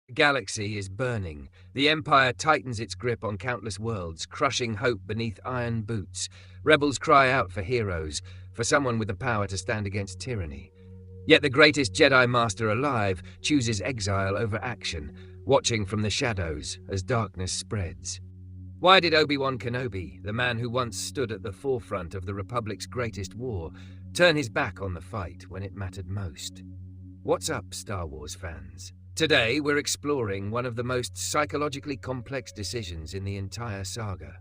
The galaxy is burning. The Empire tightens its grip on countless worlds, crushing hope beneath iron boots. Rebels cry out for heroes, for someone with the power to stand against tyranny. Yet the greatest Jedi Master alive chooses exile over action, watching from the shadows as darkness spreads. Why did Obi-Wan Kenobi, the man who once stood at the forefront of the Republic's greatest war, turn his back on the fight when it mattered most? What's up, Star Wars fans? Today, we're exploring one of the most psychologically complex decisions in the entire saga.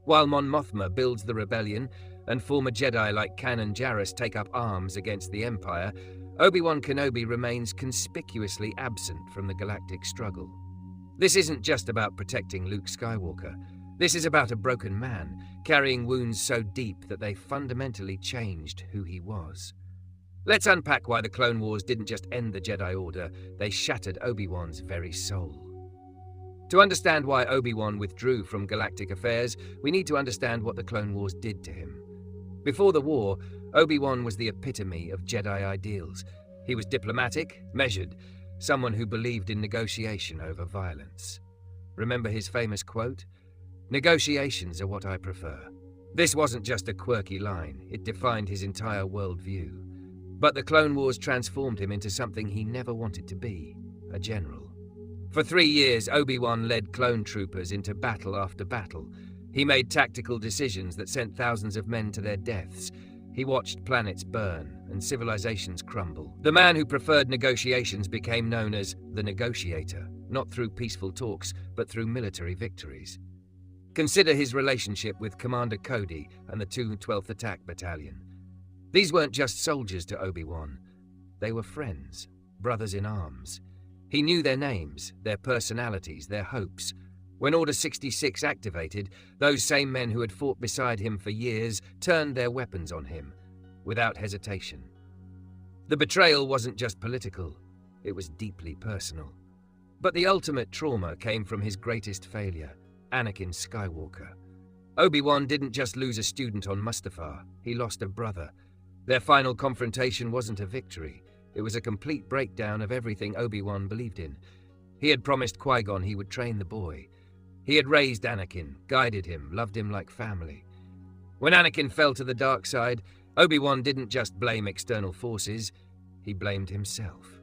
While Mon Mothma builds the rebellion, and former Jedi like Kanan Jarrus take up arms against the Empire, Obi-Wan Kenobi remains conspicuously absent from the galactic struggle. This isn't just about protecting Luke Skywalker. This is about a broken man, carrying wounds so deep that they fundamentally changed who he was. Let's unpack why the Clone Wars didn't just end the Jedi Order, they shattered Obi-Wan's very soul. To understand why Obi-Wan withdrew from galactic affairs, we need to understand what the Clone Wars did to him. Before the war, Obi-Wan was the epitome of Jedi ideals. He was diplomatic, measured, someone who believed in negotiation over violence. Remember his famous quote? "Negotiations are what I prefer." This wasn't just a quirky line, it defined his entire worldview. But the Clone Wars transformed him into something he never wanted to be, a general. For 3 years, Obi-Wan led clone troopers into battle after battle. He made tactical decisions that sent thousands of men to their deaths. He watched planets burn and civilizations crumble. The man who preferred negotiations became known as the Negotiator, not through peaceful talks, but through military victories. Consider his relationship with Commander Cody and the 212th Attack Battalion. These weren't just soldiers to Obi-Wan. They were friends, brothers in arms. He knew their names, their personalities, their hopes. When Order 66 activated, those same men who had fought beside him for years turned their weapons on him, without hesitation. The betrayal wasn't just political, it was deeply personal. But the ultimate trauma came from his greatest failure, Anakin Skywalker. Obi-Wan didn't just lose a student on Mustafar, he lost a brother. Their final confrontation wasn't a victory, it was a complete breakdown of everything Obi-Wan believed in. He had promised Qui-Gon he would train the boy. He had raised Anakin, guided him, loved him like family. When Anakin fell to the dark side, Obi-Wan didn't just blame external forces, he blamed himself.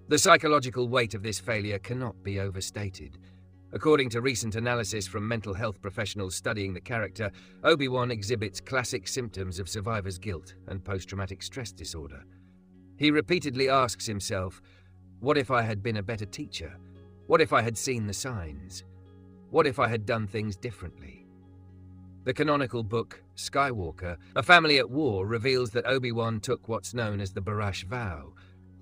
The psychological weight of this failure cannot be overstated. According to recent analysis from mental health professionals studying the character, Obi-Wan exhibits classic symptoms of survivor's guilt and post-traumatic stress disorder. He repeatedly asks himself, what if I had been a better teacher? What if I had seen the signs? What if I had done things differently? The canonical book, Skywalker, A Family at War, reveals that Obi-Wan took what's known as the Barash Vow,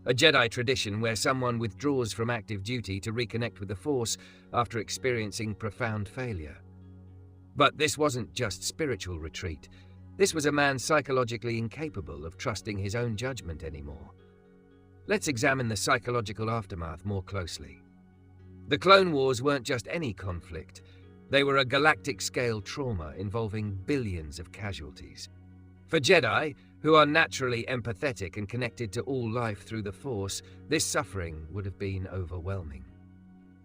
a Jedi tradition where someone withdraws from active duty to reconnect with the Force after experiencing profound failure. But this wasn't just spiritual retreat. This was a man psychologically incapable of trusting his own judgment anymore. Let's examine the psychological aftermath more closely. The Clone Wars weren't just any conflict. They were a galactic-scale trauma involving billions of casualties. For Jedi, who are naturally empathetic and connected to all life through the Force, this suffering would have been overwhelming.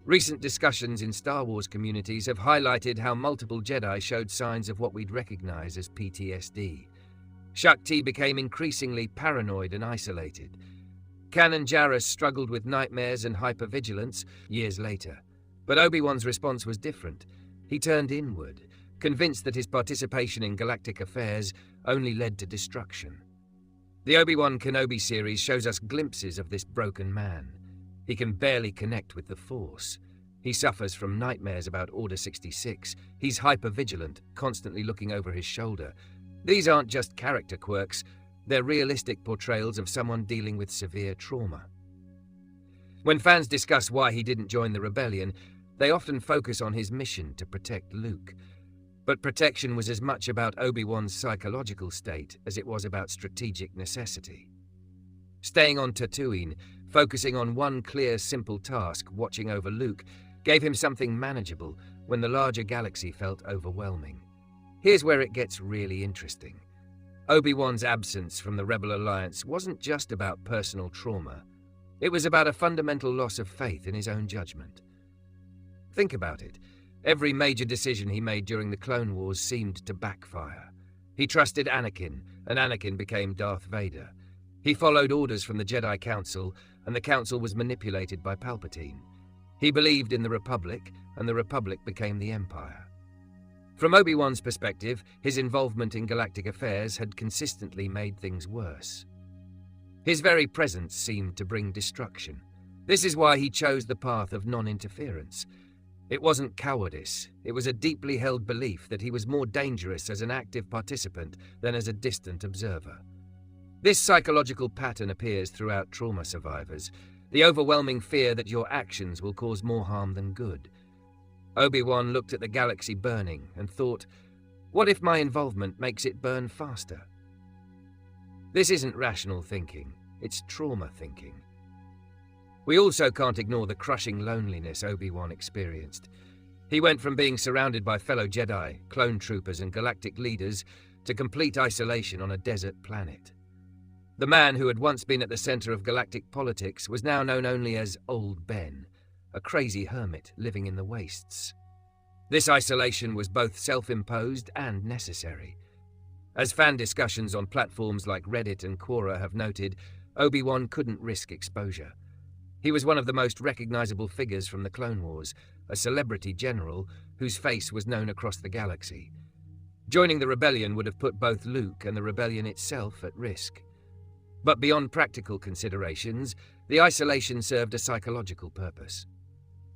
Recent discussions in Star Wars communities have highlighted how multiple Jedi showed signs of what we'd recognize as PTSD. Shakti became increasingly paranoid and isolated. Kanan Jarrus struggled with nightmares and hypervigilance years later. But Obi-Wan's response was different. He turned inward, convinced that his participation in galactic affairs only led to destruction. The Obi-Wan Kenobi series shows us glimpses of this broken man. He can barely connect with the Force. He suffers from nightmares about Order 66. He's hypervigilant, constantly looking over his shoulder. These aren't just character quirks, they're realistic portrayals of someone dealing with severe trauma. When fans discuss why he didn't join the rebellion, they often focus on his mission to protect Luke. But protection was as much about Obi-Wan's psychological state as it was about strategic necessity. Staying on Tatooine, focusing on one clear, simple task, watching over Luke, gave him something manageable when the larger galaxy felt overwhelming. Here's where it gets really interesting. Obi-Wan's absence from the Rebel Alliance wasn't just about personal trauma. It was about a fundamental loss of faith in his own judgment. Think about it. Every major decision he made during the Clone Wars seemed to backfire. He trusted Anakin, and Anakin became Darth Vader. He followed orders from the Jedi Council, and the Council was manipulated by Palpatine. He believed in the Republic, and the Republic became the Empire. From Obi-Wan's perspective, his involvement in galactic affairs had consistently made things worse. His very presence seemed to bring destruction. This is why he chose the path of non-interference. It wasn't cowardice, it was a deeply held belief that he was more dangerous as an active participant than as a distant observer. This psychological pattern appears throughout trauma survivors, the overwhelming fear that your actions will cause more harm than good. Obi-Wan looked at the galaxy burning and thought, what if my involvement makes it burn faster? This isn't rational thinking, it's trauma thinking. We also can't ignore the crushing loneliness Obi-Wan experienced. He went from being surrounded by fellow Jedi, clone troopers and galactic leaders to complete isolation on a desert planet. The man who had once been at the center of galactic politics was now known only as Old Ben, a crazy hermit living in the wastes. This isolation was both self-imposed and necessary. As fan discussions on platforms like Reddit and Quora have noted, Obi-Wan couldn't risk exposure. He was one of the most recognizable figures from the Clone Wars, a celebrity general whose face was known across the galaxy. Joining the rebellion would have put both Luke and the rebellion itself at risk. But beyond practical considerations, the isolation served a psychological purpose.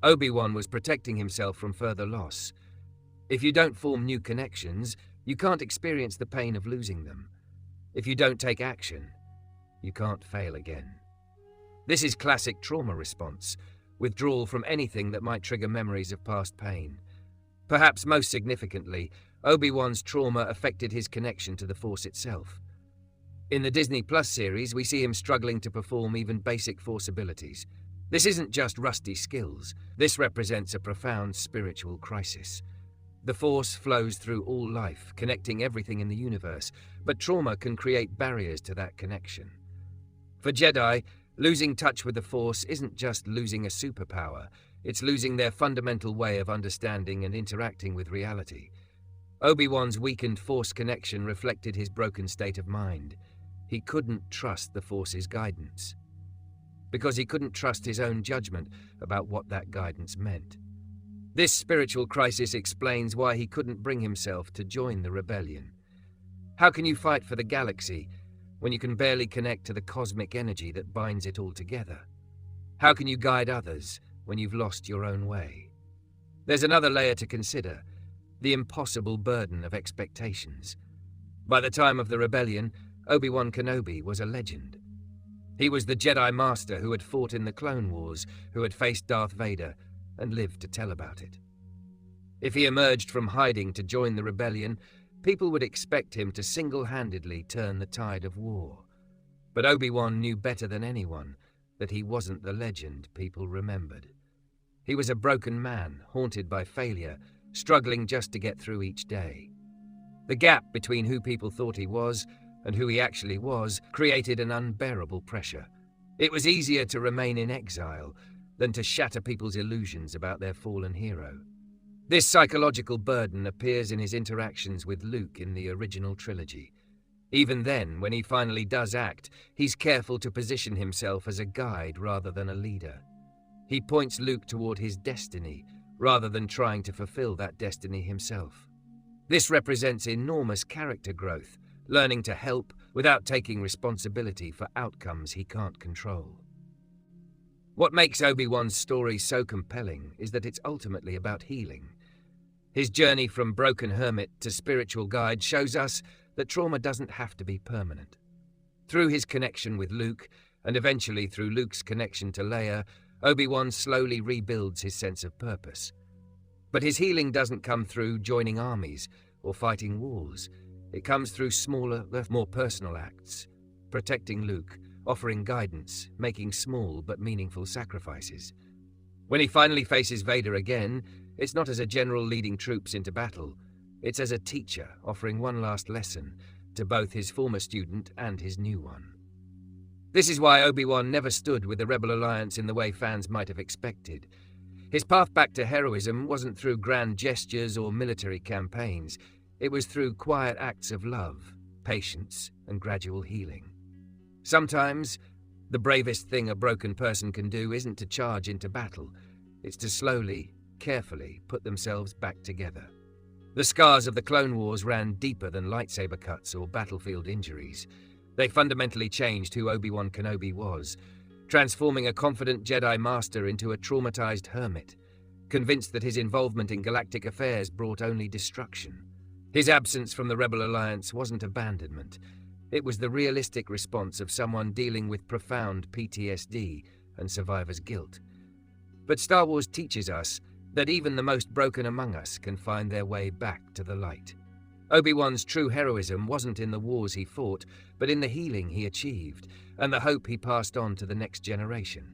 Obi-Wan was protecting himself from further loss. If you don't form new connections, you can't experience the pain of losing them. If you don't take action, you can't fail again. This is classic trauma response, withdrawal from anything that might trigger memories of past pain. Perhaps most significantly, Obi-Wan's trauma affected his connection to the Force itself. In the Disney Plus series, we see him struggling to perform even basic Force abilities. This isn't just rusty skills. This represents a profound spiritual crisis. The Force flows through all life, connecting everything in the universe, but trauma can create barriers to that connection. For Jedi, losing touch with the Force isn't just losing a superpower, it's losing their fundamental way of understanding and interacting with reality. Obi-Wan's weakened Force connection reflected his broken state of mind. He couldn't trust the Force's guidance, because he couldn't trust his own judgment about what that guidance meant. This spiritual crisis explains why he couldn't bring himself to join the rebellion. How can you fight for the galaxy when you can barely connect to the cosmic energy that binds it all together? How can you guide others when you've lost your own way? There's another layer to consider, the impossible burden of expectations. By the time of the rebellion, Obi-Wan Kenobi was a legend. He was the Jedi Master who had fought in the Clone Wars, who had faced Darth Vader, and lived to tell about it. If he emerged from hiding to join the rebellion, people would expect him to single-handedly turn the tide of war. But Obi-Wan knew better than anyone that he wasn't the legend people remembered. He was a broken man, haunted by failure, struggling just to get through each day. The gap between who people thought he was and who he actually was created an unbearable pressure. It was easier to remain in exile than to shatter people's illusions about their fallen hero. This psychological burden appears in his interactions with Luke in the original trilogy. Even then, when he finally does act, he's careful to position himself as a guide rather than a leader. He points Luke toward his destiny rather than trying to fulfill that destiny himself. This represents enormous character growth, learning to help without taking responsibility for outcomes he can't control. What makes Obi-Wan's story so compelling is that it's ultimately about healing. His journey from broken hermit to spiritual guide shows us that trauma doesn't have to be permanent. Through his connection with Luke, and eventually through Luke's connection to Leia, Obi-Wan slowly rebuilds his sense of purpose. But his healing doesn't come through joining armies or fighting wars. It comes through smaller, more personal acts, protecting Luke, offering guidance, making small but meaningful sacrifices. When he finally faces Vader again, it's not as a general leading troops into battle. It's as a teacher offering one last lesson to both his former student and his new one. This is why Obi-Wan never stood with the Rebel Alliance in the way fans might have expected. His path back to heroism wasn't through grand gestures or military campaigns. It was through quiet acts of love, patience, and gradual healing. Sometimes, the bravest thing a broken person can do isn't to charge into battle. It's to slowly, carefully put themselves back together. The scars of the Clone Wars ran deeper than lightsaber cuts or battlefield injuries. They fundamentally changed who Obi-Wan Kenobi was, transforming a confident Jedi Master into a traumatized hermit, convinced that his involvement in galactic affairs brought only destruction. His absence from the Rebel Alliance wasn't abandonment. It was the realistic response of someone dealing with profound PTSD and survivor's guilt. But Star Wars teaches us that even the most broken among us can find their way back to the light. Obi-Wan's true heroism wasn't in the wars he fought, but in the healing he achieved, and the hope he passed on to the next generation.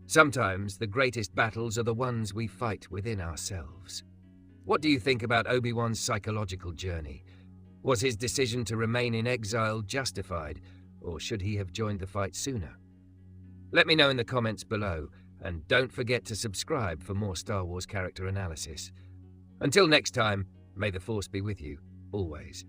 Sometimes the greatest battles are the ones we fight within ourselves. What do you think about Obi-Wan's psychological journey? Was his decision to remain in exile justified, or should he have joined the fight sooner? Let me know in the comments below, and don't forget to subscribe for more Star Wars character analysis. Until next time, may the Force be with you, always.